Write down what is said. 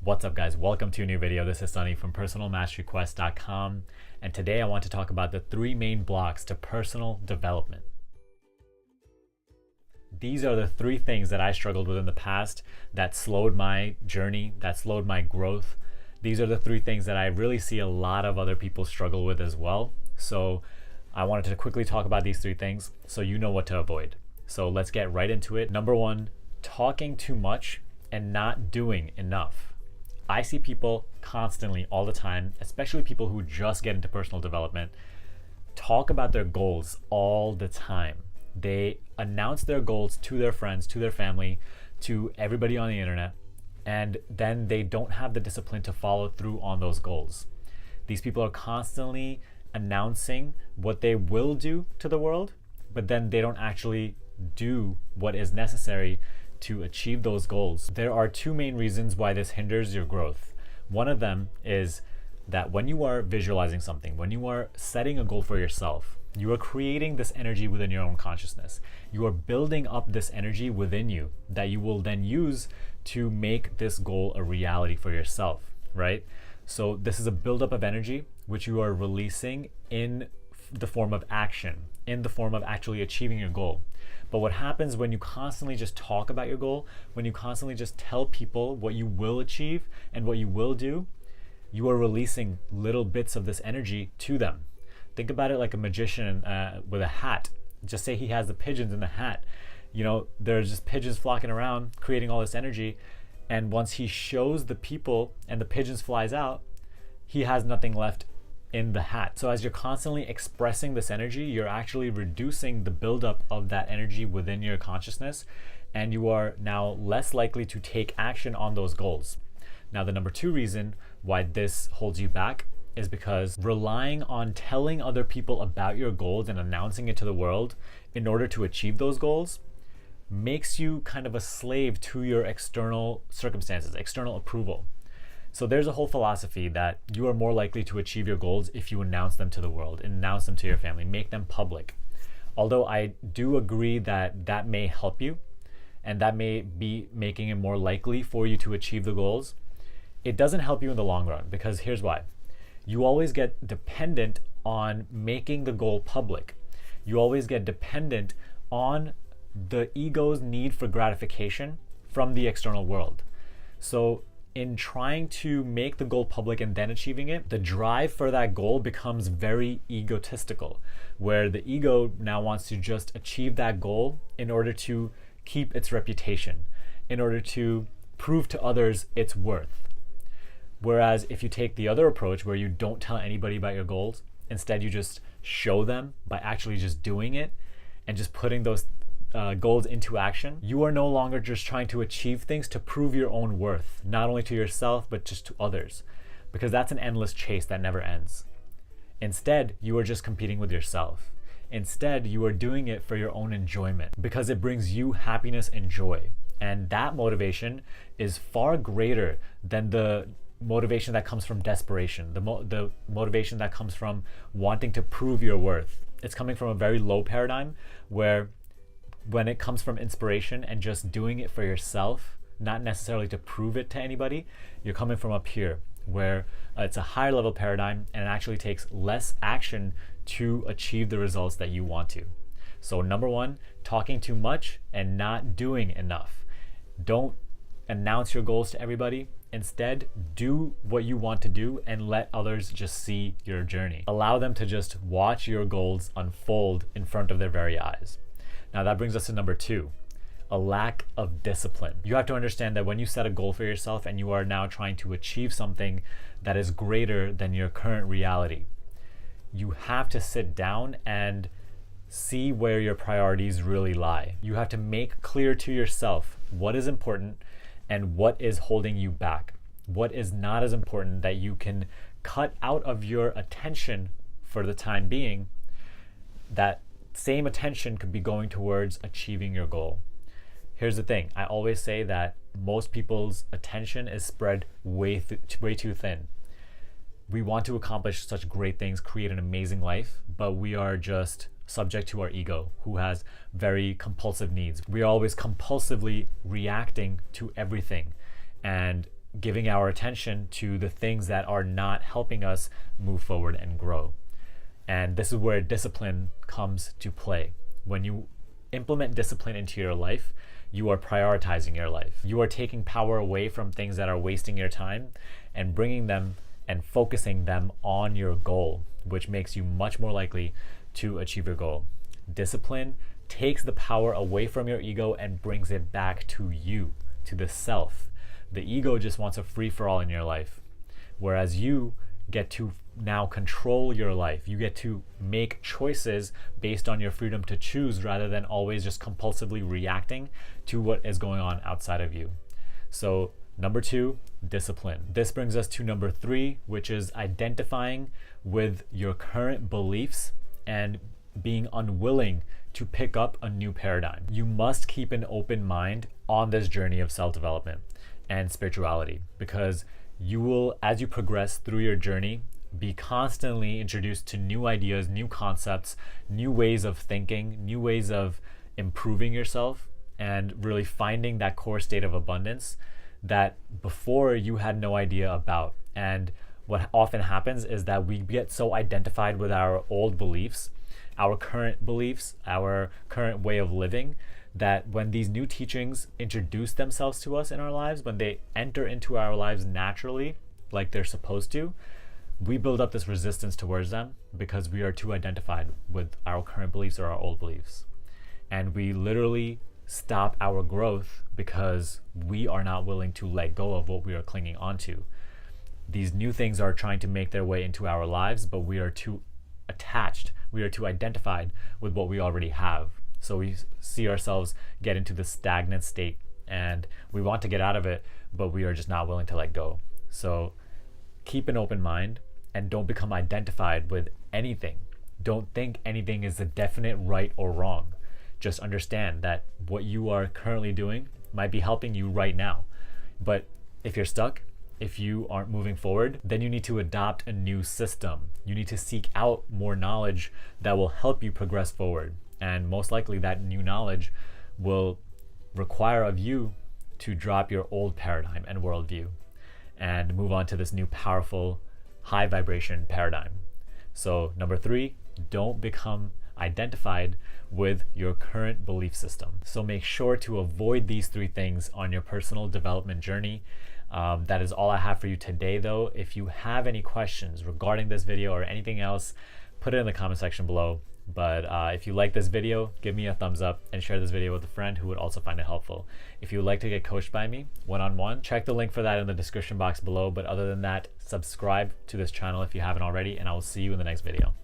What's up guys, welcome to a new video. This is Sunny from personalmasteryquest.com, and today I want to talk about the three main blocks to personal development. These are the three things that I struggled with in the past that slowed my journey, that slowed my growth. These are the three things that I really see a lot of other people struggle with as well. So I wanted to quickly talk about these three things so you know what to avoid. So let's get right into it. Number one, talking too much and not doing enough. I see people constantly all the time, especially people who just get into personal development, talk about their goals all the time. They announce their goals to their friends, to their family, to everybody on the internet, and then they don't have the discipline to follow through on those goals. These people are constantly announcing what they will do to the world, but then they don't actually do what is necessary to achieve those goals. There are two main reasons why this hinders your growth. One of them is that when you are visualizing something, when you are setting a goal for yourself, you are creating this energy within your own consciousness. You are building up this energy within you that you will then use to make this goal a reality for yourself, right? So this is a buildup of energy which you are releasing in the form of action, in the form of actually achieving your goal. But what happens when you constantly just talk about your goal, when you constantly just tell people what you will achieve and what you will do, you are releasing little bits of this energy to them. Think about it like a magician with a hat. Just say he has the pigeons in the hat. You know, there's just pigeons flocking around, creating all this energy. And once he shows the people and the pigeons flies out, he has nothing left in the hat. So as you're constantly expressing this energy, you're actually reducing the buildup of that energy within your consciousness, and you are now less likely to take action on those goals. Now, the number two reason why this holds you back is because relying on telling other people about your goals and announcing it to the world in order to achieve those goals makes you kind of a slave to your external circumstances, external approval. So there's a whole philosophy that you are more likely to achieve your goals if you announce them to the world, announce them to your family, make them public. Although I do agree that that may help you and that may be making it more likely for you to achieve the goals, it doesn't help you in the long run, because here's why. You always get dependent on making the goal public. You always get dependent on the ego's need for gratification from the external world. So in trying to make the goal public and then achieving it, the drive for that goal becomes very egotistical, where the ego now wants to just achieve that goal in order to keep its reputation, in order to prove to others its worth. Whereas if you take the other approach where you don't tell anybody about your goals, instead you just show them by actually just doing it and just putting those goals into action, you are no longer just trying to achieve things to prove your own worth, not only to yourself, but just to others, because that's an endless chase that never ends. Instead, you are just competing with yourself. Instead, you are doing it for your own enjoyment because it brings you happiness and joy. And that motivation is far greater than the motivation that comes from desperation, the motivation that comes from wanting to prove your worth. It's coming from a very low paradigm where when it comes from inspiration and just doing it for yourself, not necessarily to prove it to anybody, you're coming from up here where it's a higher level paradigm and it actually takes less action to achieve the results that you want to. So number one, talking too much and not doing enough. Don't announce your goals to everybody. Instead, do what you want to do and let others just see your journey. Allow them to just watch your goals unfold in front of their very eyes. Now that brings us to number two, a lack of discipline. You have to understand that when you set a goal for yourself and you are now trying to achieve something that is greater than your current reality, you have to sit down and see where your priorities really lie. You have to make clear to yourself what is important and what is holding you back, what is not as important that you can cut out of your attention for the time being. That same attention could be going towards achieving your goal. Here's the thing, I always say that most people's attention is spread way too thin. We want to accomplish such great things, create an amazing life, but we are just subject to our ego, who has very compulsive needs. We are always compulsively reacting to everything, and giving our attention to the things that are not helping us move forward and grow. And this is where discipline comes to play. When you implement discipline into your life, you are prioritizing your life. You are taking power away from things that are wasting your time and bringing them and focusing them on your goal, which makes you much more likely to achieve your goal. Discipline takes the power away from your ego and brings it back to you, to the self. The ego just wants a free-for-all in your life, whereas you get to now control your life. You get to make choices based on your freedom to choose rather than always just compulsively reacting to what is going on outside of you. So number 2, discipline. This brings us to number 3, which is identifying with your current beliefs and being unwilling to pick up a new paradigm. You must keep an open mind on this journey of self-development and spirituality, because you will, as you progress through your journey, be constantly introduced to new ideas, new concepts, new ways of thinking, new ways of improving yourself, and really finding that core state of abundance that before you had no idea about. And what often happens is that we get so identified with our old beliefs, our current beliefs, our current way of living, that when these new teachings introduce themselves to us in our lives, when they enter into our lives naturally, like they're supposed to, we build up this resistance towards them because we are too identified with our current beliefs or our old beliefs. And we literally stop our growth because we are not willing to let go of what we are clinging onto. These new things are trying to make their way into our lives, but we are too attached, we are too identified with what we already have. So we see ourselves get into this stagnant state and we want to get out of it, but we are just not willing to let go. So keep an open mind and don't become identified with anything. Don't think anything is a definite right or wrong. Just understand that what you are currently doing might be helping you right now. But if you're stuck, if you aren't moving forward, then you need to adopt a new system. You need to seek out more knowledge that will help you progress forward. And most likely that new knowledge will require of you to drop your old paradigm and worldview and move on to this new powerful high vibration paradigm. So number 3, don't become identified with your current belief system. So make sure to avoid these 3 things on your personal development journey. That is all I have for you today though. If you have any questions regarding this video or anything else, put it in the comment section below. But if you like this video, give me a thumbs up and share this video with a friend who would also find it helpful. If you would like to get coached by me one-on-one, check the link for that in the description box below. But other than that, subscribe to this channel if you haven't already, and I will see you in the next video.